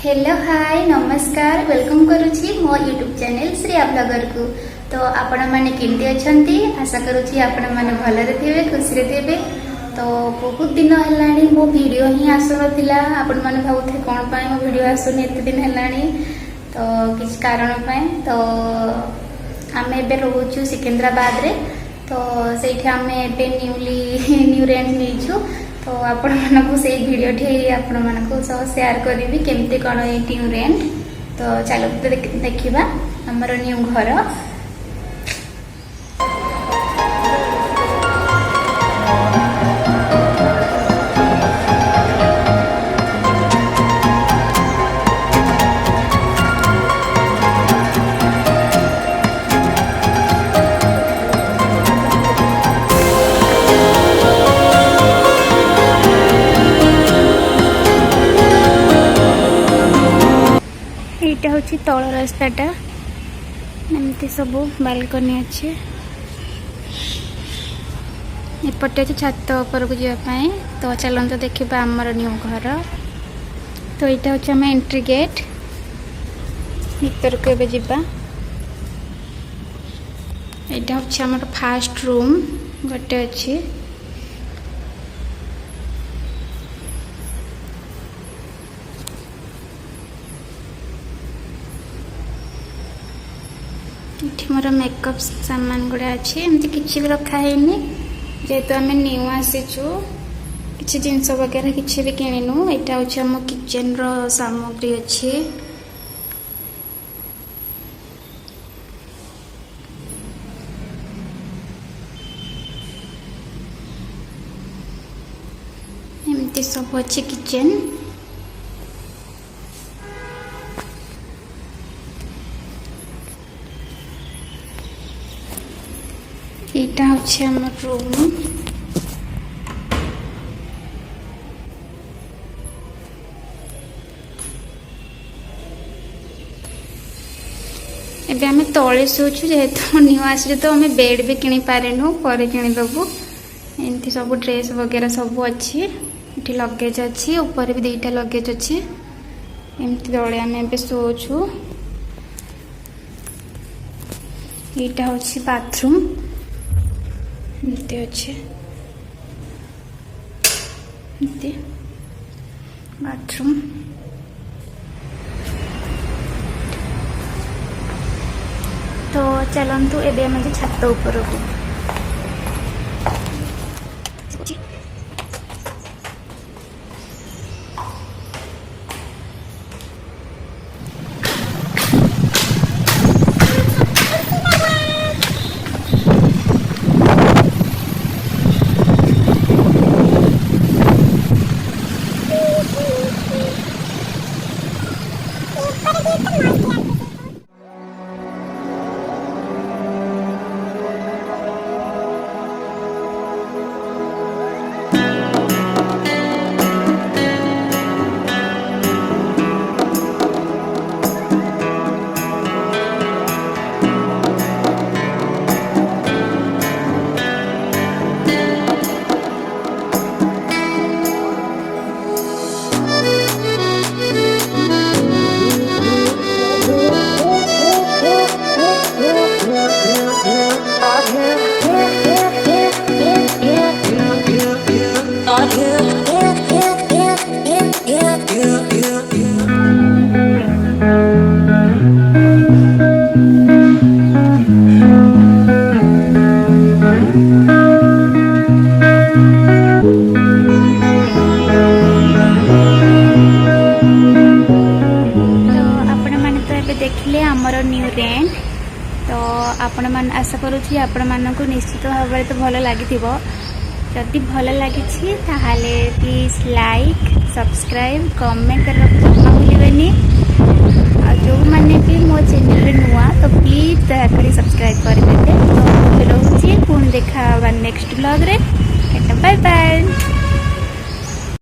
Hello hi नमस्कार welcome करुछि मो YouTube channel Shriya blogger को। तो आपण माने केमती अछंती आशा करुछि आपण माने भलरे थिबे खुशी रे थिबे। तो बहुत दिन हेलाणी मो वीडियो ही आसु नथिला आपण माने भाउथे कोन पाए मो वीडियो आसुनी एते दिन हेलाणी तो किछ कारण पाए। तो आमे एबे रहउछु सिकंदराबाद रे। तो सेठी आमे एबे न्यू रेंट नीछु। तो आपण मानकु से वीडियो ठी आपण मानकु शेयर करिवि केमते कोन ए न्यू रेंट। तो चलो देखिबा हमर न्यू घर। एटा होची तळ रास्ताटा एमती सब बालकनी अच्छे एपटे अच्छे छात ऊपर को जावाई। तो चलते देखा आमर न्यू घर। तो यहाँ हूँ आम एंट्री गेट भीतर को एबे जिबा। यहाँ हूँ आमर फास्ट रूम गोटे अच्छी। ये मोर मेकअप सामान गुड़ा अच्छे एमती किसी भी रखा है जेहेतु आम न्यू आसीचु किसी जिनस वगैरह किसी भी किणु। यहाँ हूँ आम किचन रो सामग्री अच्छे। एमती सब अच्छे किचन। यहाँ हूँ आम रूम। एबे आमे तले शोचु जेहेतु न्यू आसी तो आमे बेड भी किनी पारेनु पर किनीदेबू। एमती सब ड्रेस वगैरह सब अच्छी। ये लगेज अच्छी ऊपर भी दुईटा लगेज अच्छी। एमती तले आमे एबे शोचु। यहाँ हूँ बाथरूम अच्छे बाथरूम। तो चलतु एबे आम छात ऊपर को। आमर न्यू रेंट। तो आपण मान आशा करुँची आपण मानक निश्चित भाव में तो भल लगी। जदि भल लगी प्लीज लाइक सब्सक्राइब कमेंट करने जमा भूलें। जो मैंने देखा नेक्स्ट ब्लॉग रे। Bye bye.